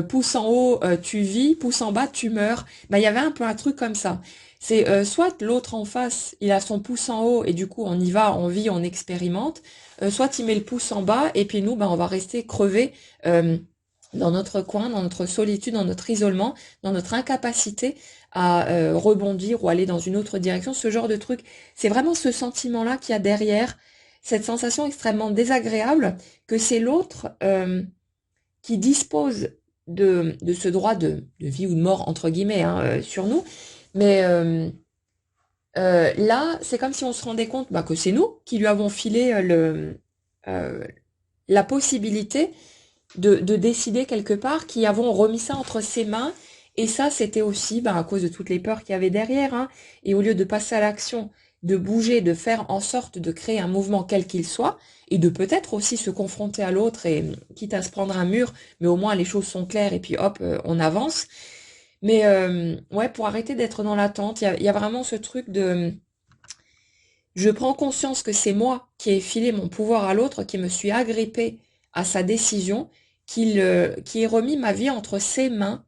pouce en haut, tu vis, pouce en bas, tu meurs. Bah, il y avait un peu un truc comme ça. C'est soit l'autre en face, il a son pouce en haut et du coup on y va, on vit, on expérimente, soit il met le pouce en bas et puis nous, bah, on va rester crevés dans notre coin, dans notre solitude, dans notre isolement, dans notre incapacité à rebondir ou aller dans une autre direction, ce genre de truc. C'est vraiment ce sentiment-là qu'il y a derrière, cette sensation extrêmement désagréable que c'est l'autre qui dispose de ce droit de vie ou de mort, entre guillemets, hein, sur nous. Mais là, c'est comme si on se rendait compte bah, que c'est nous qui lui avons filé euh, la possibilité de décider quelque part, qui avons remis ça entre ses mains. Et ça, c'était aussi à cause de toutes les peurs qu'il y avait derrière. Hein. Et au lieu de passer à l'action, de bouger, de faire en sorte de créer un mouvement quel qu'il soit, et de peut-être aussi se confronter à l'autre, et quitte à se prendre un mur, mais au moins les choses sont claires, et puis hop, on avance. Mais ouais, pour arrêter d'être dans l'attente, il y a vraiment ce truc de... Je prends conscience que c'est moi qui ai filé mon pouvoir à l'autre, qui me suis agrippée à sa décision, qui ai remis ma vie entre ses mains.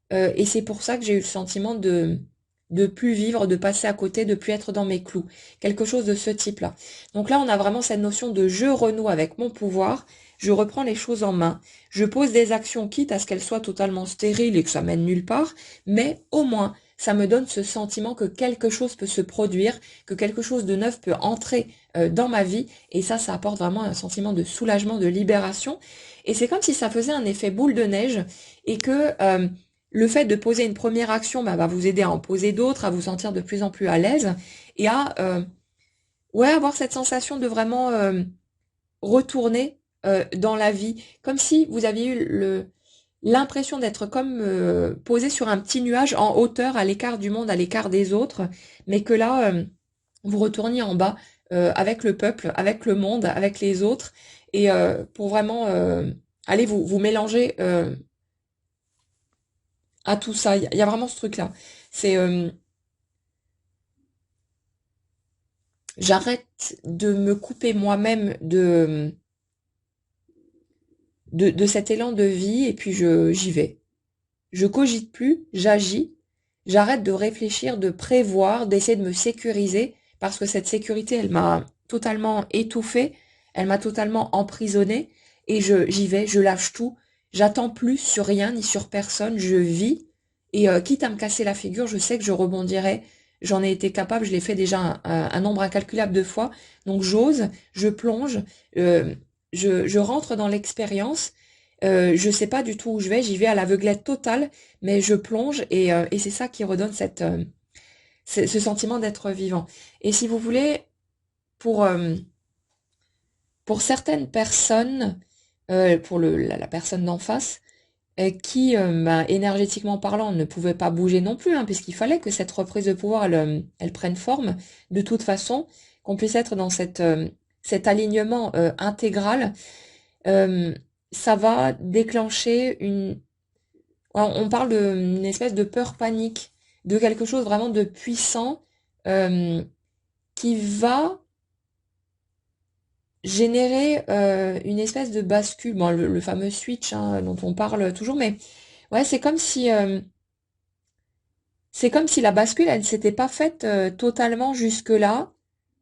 Et c'est pour ça que j'ai eu le sentiment de plus vivre, de passer à côté, de plus être dans mes clous. Quelque chose de ce type-là. Donc là, on a vraiment cette notion de je renoue avec mon pouvoir, je reprends les choses en main, je pose des actions quitte à ce qu'elles soient totalement stériles et que ça mène nulle part, mais au moins, ça me donne ce sentiment que quelque chose peut se produire, que quelque chose de neuf peut entrer dans ma vie, et ça apporte vraiment un sentiment de soulagement, de libération, et c'est comme si ça faisait un effet boule de neige, et que le fait de poser une première action va vous aider à en poser d'autres, à vous sentir de plus en plus à l'aise, et à ouais, avoir cette sensation de vraiment retourner dans la vie, comme si vous aviez eu l'impression d'être comme posé sur un petit nuage en hauteur, à l'écart du monde, à l'écart des autres, mais que là, vous retourniez en bas avec le peuple, avec le monde, avec les autres, et pour vraiment aller vous mélanger à tout ça. Il y a vraiment ce truc-là. C'est j'arrête de me couper moi-même de cet élan de vie, et puis j'y vais. Je cogite plus, j'agis. J'arrête de réfléchir, de prévoir, d'essayer de me sécuriser, parce que cette sécurité, elle m'a totalement étouffée, elle m'a totalement emprisonnée, et j'y vais, je lâche tout. J'attends plus sur rien ni sur personne, je vis, et quitte à me casser la figure, je sais que je rebondirai. J'en ai été capable, je l'ai fait déjà un nombre incalculable de fois, donc j'ose, je plonge, je rentre dans l'expérience, Je sais pas du tout où je vais, j'y vais à l'aveuglette totale, mais je plonge et c'est ça qui redonne ce sentiment d'être vivant. Et si vous voulez, pour, euh, pour certaines personnes, pour la personne d'en face, qui, bah, énergétiquement parlant, ne pouvait pas bouger non plus, hein, puisqu'il fallait que cette reprise de pouvoir, elle prenne forme, de toute façon, qu'on puisse être dans cet alignement intégral, euh, ça va déclencher on parle d'une espèce de peur panique, de quelque chose vraiment de puissant, euh, qui va générer une espèce de bascule, bon, le fameux switch, hein, dont on parle toujours, mais ouais, c'est comme si la bascule, elle ne s'était pas faite totalement jusque-là,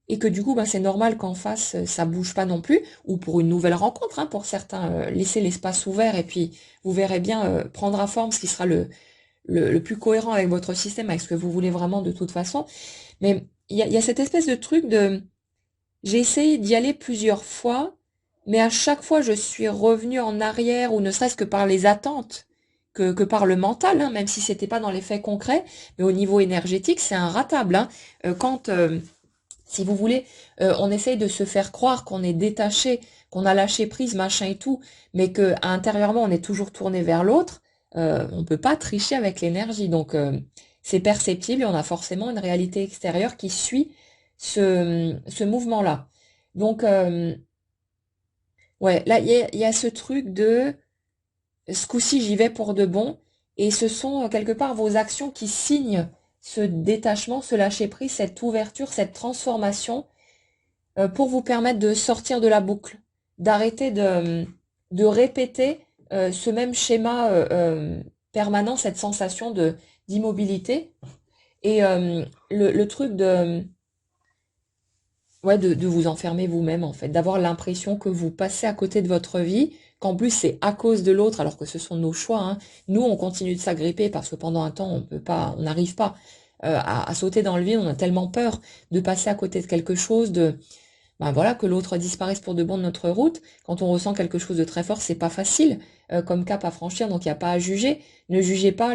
et que du coup, ben, c'est normal qu'en face, ça bouge pas non plus, ou pour une nouvelle rencontre, hein, pour certains, laisser l'espace ouvert, et puis vous verrez bien prendre à forme ce qui sera le plus cohérent avec votre système, avec ce que vous voulez vraiment de toute façon. Mais il y a cette espèce de truc de j'ai essayé d'y aller plusieurs fois, mais à chaque fois je suis revenue en arrière, ou ne serait-ce que par les attentes, que par le mental, hein, même si c'était pas dans les faits concrets, mais au niveau énergétique, c'est inratable, hein. Quand, si vous voulez, on essaye de se faire croire qu'on est détaché, qu'on a lâché prise, machin et tout, mais que intérieurement on est toujours tourné vers l'autre, on peut pas tricher avec l'énergie. Donc c'est perceptible et on a forcément une réalité extérieure qui suit ce mouvement-là. Donc, ouais, là, il y a ce truc de ce coup-ci, j'y vais pour de bon. Et ce sont quelque part vos actions qui signent ce détachement, ce lâcher-prise, cette ouverture, cette transformation pour vous permettre de sortir de la boucle, d'arrêter de répéter ce même schéma permanent, cette sensation d'immobilité. Et le truc ouais, de vous enfermer vous-même, en fait, d'avoir l'impression que vous passez à côté de votre vie, qu'en plus c'est à cause de l'autre, alors que ce sont nos choix, hein. Nous, on continue de s'agripper parce que pendant un temps, on peut pas, on n'arrive pas à sauter dans le vide, on a tellement peur de passer à côté de quelque chose, ben voilà, que l'autre disparaisse pour de bon de notre route. Quand on ressent quelque chose de très fort, c'est pas facile comme cap à franchir, donc il n'y a pas à juger. Ne jugez pas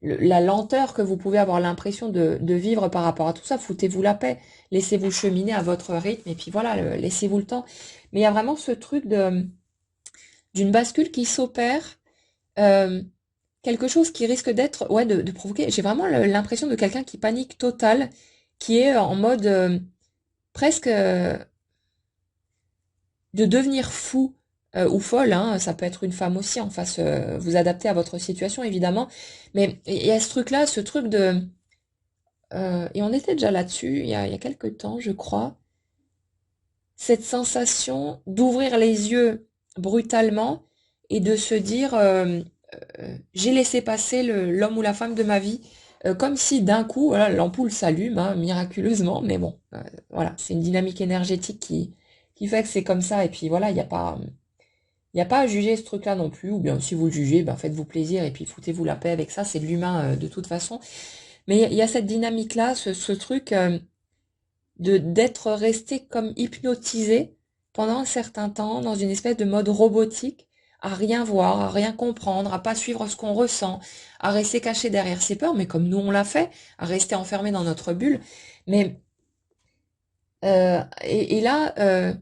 la lenteur que vous pouvez avoir l'impression de vivre par rapport à tout ça. Foutez-vous la paix, laissez-vous cheminer à votre rythme, et puis voilà, laissez-vous le temps. Mais il y a vraiment ce truc d'une bascule qui s'opère, euh, quelque chose qui risque d'être, ouais, de provoquer. J'ai vraiment l'impression de quelqu'un qui panique total, qui est en mode presque de devenir fou ou folle, hein, ça peut être une femme aussi en face, vous adaptez à votre situation évidemment, mais il y a ce truc-là, ce truc et on était déjà là-dessus il y a quelques temps, je crois, cette sensation d'ouvrir les yeux brutalement et de se dire j'ai laissé passer l'homme ou la femme de ma vie, comme si d'un coup, voilà, l'ampoule s'allume, hein, miraculeusement, mais bon, voilà, c'est une dynamique énergétique qui fait que c'est comme ça, et puis voilà, il n'y a pas à juger ce truc-là non plus, ou bien si vous le jugez, ben faites-vous plaisir, et puis foutez-vous la paix avec ça, c'est de l'humain de toute façon. Mais il y a cette dynamique-là, ce truc d'être resté comme hypnotisé pendant un certain temps, dans une espèce de mode robotique, à rien voir, à rien comprendre, à pas suivre ce qu'on ressent, à rester caché derrière ses peurs, mais comme nous on l'a fait, à rester enfermé dans notre bulle. Mais et là,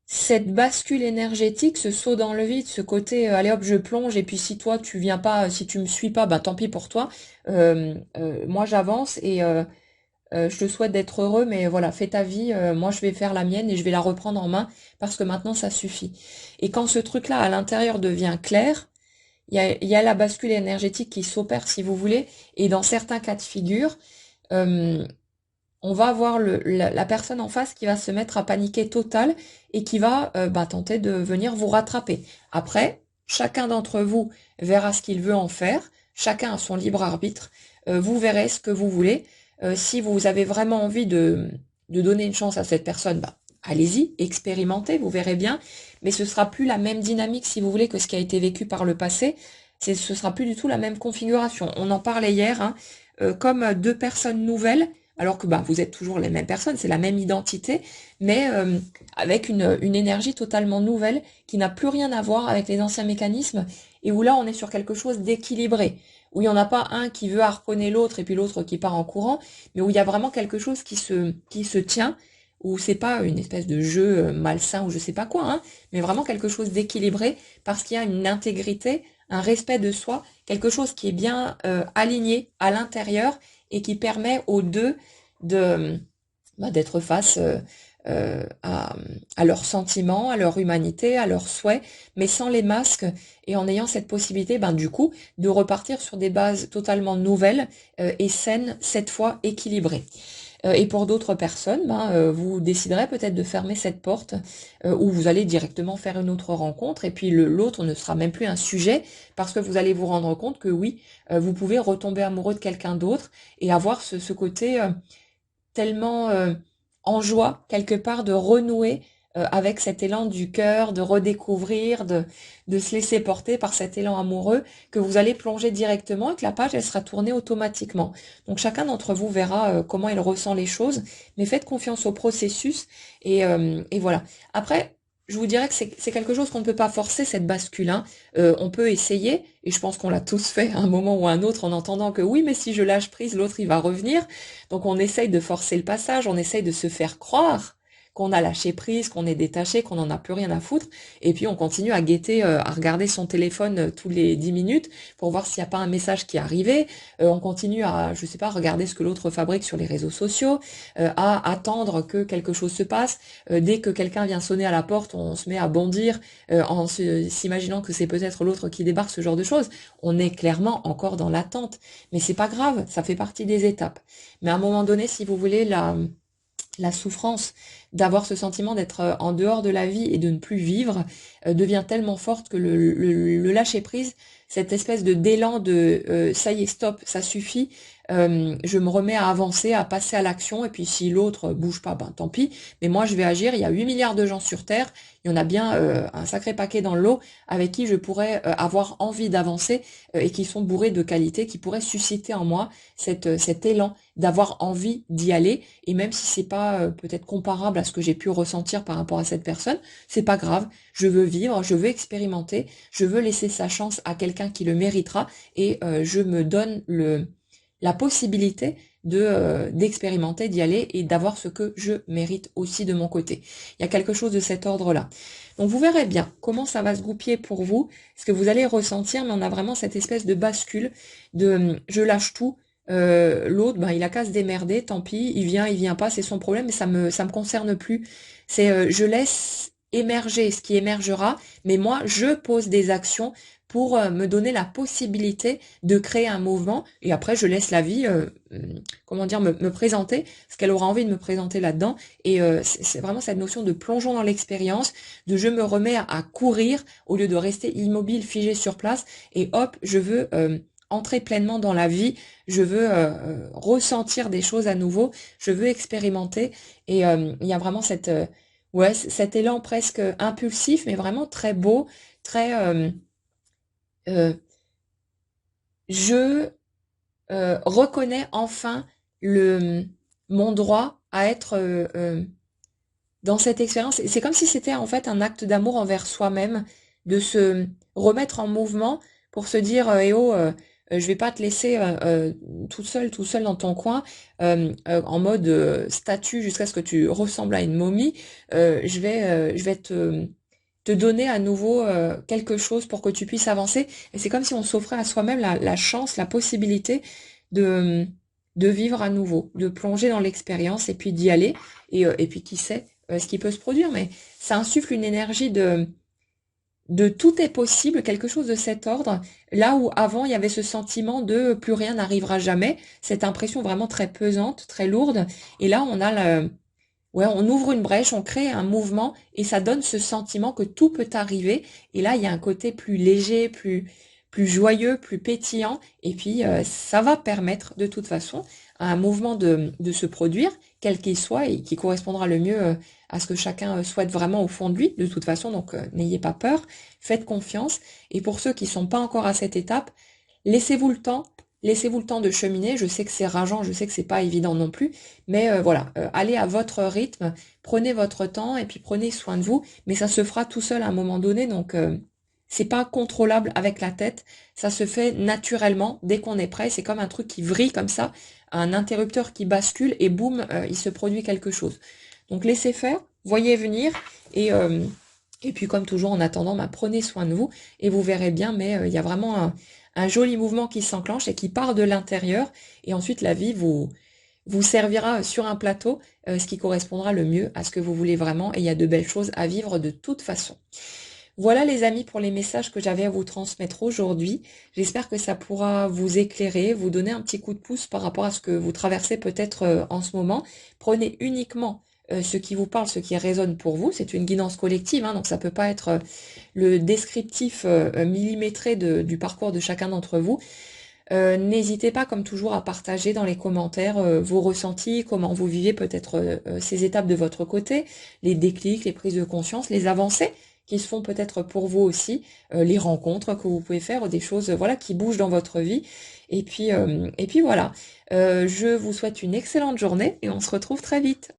cette bascule énergétique, ce saut dans le vide, ce côté allez hop je plonge et puis si toi tu viens pas, si tu me suis pas, bah tant pis pour toi. Moi j'avance et je te souhaite d'être heureux, mais voilà, fais ta vie, moi je vais faire la mienne et je vais la reprendre en main parce que maintenant ça suffit. Et quand ce truc-là à l'intérieur devient clair, il y a la bascule énergétique qui s'opère si vous voulez, et dans certains cas de figure, euh, on va avoir la personne en face qui va se mettre à paniquer total et qui va bah, tenter de venir vous rattraper. Après, chacun d'entre vous verra ce qu'il veut en faire, chacun a son libre arbitre, vous verrez ce que vous voulez. Si vous avez vraiment envie de donner une chance à cette personne, bah, allez-y, expérimentez, vous verrez bien, mais ce sera plus la même dynamique si vous voulez que ce qui a été vécu par le passé, ce sera plus du tout la même configuration. On en parlait hier, hein, comme deux personnes nouvelles alors que bah, vous êtes toujours les mêmes personnes, c'est la même identité, mais avec une énergie totalement nouvelle qui n'a plus rien à voir avec les anciens mécanismes, et où là on est sur quelque chose d'équilibré, où il n'y en a pas un qui veut harponner l'autre et puis l'autre qui part en courant, mais où il y a vraiment quelque chose qui se tient, où c'est pas une espèce de jeu malsain ou je sais pas quoi, hein, mais vraiment quelque chose d'équilibré, parce qu'il y a une intégrité, un respect de soi, quelque chose qui est bien aligné à l'intérieur et qui permet aux deux de d'être face à leurs sentiments, à leur humanité, à leurs souhaits, mais sans les masques et en ayant cette possibilité, du coup, de repartir sur des bases totalement nouvelles et saines, cette fois équilibrées. Et pour d'autres personnes, vous déciderez peut-être de fermer cette porte ou vous allez directement faire une autre rencontre et puis l'autre ne sera même plus un sujet parce que vous allez vous rendre compte que oui, vous pouvez retomber amoureux de quelqu'un d'autre et avoir ce côté tellement en joie quelque part de renouer avec cet élan du cœur, de redécouvrir, de se laisser porter par cet élan amoureux que vous allez plonger directement et que la page elle sera tournée automatiquement. Donc chacun d'entre vous verra comment il ressent les choses, mais faites confiance au processus et voilà. Après, je vous dirais que c'est quelque chose qu'on ne peut pas forcer, cette bascule, hein. On peut essayer, et je pense qu'on l'a tous fait à un moment ou à un autre en entendant que oui, mais si je lâche prise, l'autre il va revenir. Donc on essaye de forcer le passage, on essaye de se faire croire qu'on a lâché prise, qu'on est détaché, qu'on n'en a plus rien à foutre, et puis on continue à guetter, à regarder son téléphone tous les 10 minutes pour voir s'il n'y a pas un message qui est arrivé, on continue à, je sais pas, regarder ce que l'autre fabrique sur les réseaux sociaux, à attendre que quelque chose se passe, dès que quelqu'un vient sonner à la porte, on se met à bondir en s'imaginant que c'est peut-être l'autre qui débarque, ce genre de choses. On est clairement encore dans l'attente, mais c'est pas grave, ça fait partie des étapes. Mais à un moment donné, si vous voulez, la souffrance d'avoir ce sentiment d'être en dehors de la vie et de ne plus vivre devient tellement forte que le lâcher prise, cette espèce de d'élan de ça y est, stop, ça suffit, je me remets à avancer, à passer à l'action, et puis si l'autre bouge pas, tant pis, mais moi je vais agir, il y a 8 milliards de gens sur Terre, il y en a bien un sacré paquet dans le lot avec qui je pourrais avoir envie d'avancer et qui sont bourrés de qualités, qui pourraient susciter en moi cet élan d'avoir envie d'y aller, et même si c'est pas peut-être comparable à ce que j'ai pu ressentir par rapport à cette personne, c'est pas grave, je veux vivre, je veux expérimenter, je veux laisser sa chance à quelqu'un qui le méritera, et je me donne la possibilité d'expérimenter, d'y aller et d'avoir ce que je mérite aussi de mon côté. Il y a quelque chose de cet ordre-là. Donc vous verrez bien comment ça va se goupiller pour vous, ce que vous allez ressentir, mais on a vraiment cette espèce de bascule de je lâche tout, l'autre, il a qu'à se démerder, tant pis, il vient pas, c'est son problème, mais ça me concerne plus. C'est je laisse émerger ce qui émergera, mais moi je pose des actions pour me donner la possibilité de créer un mouvement, et après je laisse la vie, comment dire, me présenter ce qu'elle aura envie de me présenter là-dedans, et c'est vraiment cette notion de plongeon dans l'expérience, de je me remets à courir au lieu de rester immobile, figé sur place, et hop, je veux entrer pleinement dans la vie, je veux ressentir des choses à nouveau, je veux expérimenter, et il y a vraiment cet élan presque impulsif, mais vraiment très beau, très euh, je reconnais enfin mon droit à être dans cette expérience. C'est comme si c'était en fait un acte d'amour envers soi-même, de se remettre en mouvement pour se dire eh oh, je vais pas te laisser tout seul dans ton coin, en mode statue jusqu'à ce que tu ressembles à une momie. Je vais te donner à nouveau quelque chose pour que tu puisses avancer. Et c'est comme si on s'offrait à soi-même la chance, la possibilité de, de vivre à nouveau, de plonger dans l'expérience et puis d'y aller. Et puis qui sait ce qui peut se produire. Mais ça insuffle une énergie de tout est possible, quelque chose de cet ordre. Là où avant il y avait ce sentiment de plus rien n'arrivera jamais, cette impression vraiment très pesante, très lourde. Et là on a ouais, on ouvre une brèche, on crée un mouvement et ça donne ce sentiment que tout peut arriver. Et là, il y a un côté plus léger, plus joyeux, plus pétillant. Et puis, ça va permettre de toute façon à un mouvement de se produire, quel qu'il soit, et qui correspondra le mieux à ce que chacun souhaite vraiment au fond de lui, de toute façon. Donc, n'ayez pas peur, faites confiance. Et pour ceux qui sont pas encore à cette étape, laissez-vous le temps. laissez-vous le temps de cheminer. Je sais que c'est rageant, je sais que c'est pas évident non plus, mais voilà, allez à votre rythme, prenez votre temps et puis prenez soin de vous, mais ça se fera tout seul à un moment donné, donc c'est pas contrôlable avec la tête, ça se fait naturellement dès qu'on est prêt, c'est comme un truc qui vrille comme ça, un interrupteur qui bascule et boum, il se produit quelque chose. Donc laissez faire, voyez venir et et puis comme toujours en attendant, bah, prenez soin de vous et vous verrez bien, mais il y a vraiment un joli mouvement qui s'enclenche et qui part de l'intérieur et ensuite la vie vous servira sur un plateau ce qui correspondra le mieux à ce que vous voulez vraiment et il y a de belles choses à vivre de toute façon. Voilà les amis pour les messages que j'avais à vous transmettre aujourd'hui. J'espère que ça pourra vous éclairer, vous donner un petit coup de pouce par rapport à ce que vous traversez peut-être en ce moment. Prenez uniquement ce qui vous parle, ce qui résonne pour vous. C'est une guidance collective, hein, donc ça peut pas être le descriptif millimétré du parcours de chacun d'entre vous. N'hésitez pas, comme toujours, à partager dans les commentaires vos ressentis, comment vous vivez peut-être ces étapes de votre côté, les déclics, les prises de conscience, les avancées qui se font peut-être pour vous aussi, les rencontres que vous pouvez faire, ou des choses voilà qui bougent dans votre vie. Et puis voilà. Je vous souhaite une excellente journée et on se retrouve très vite.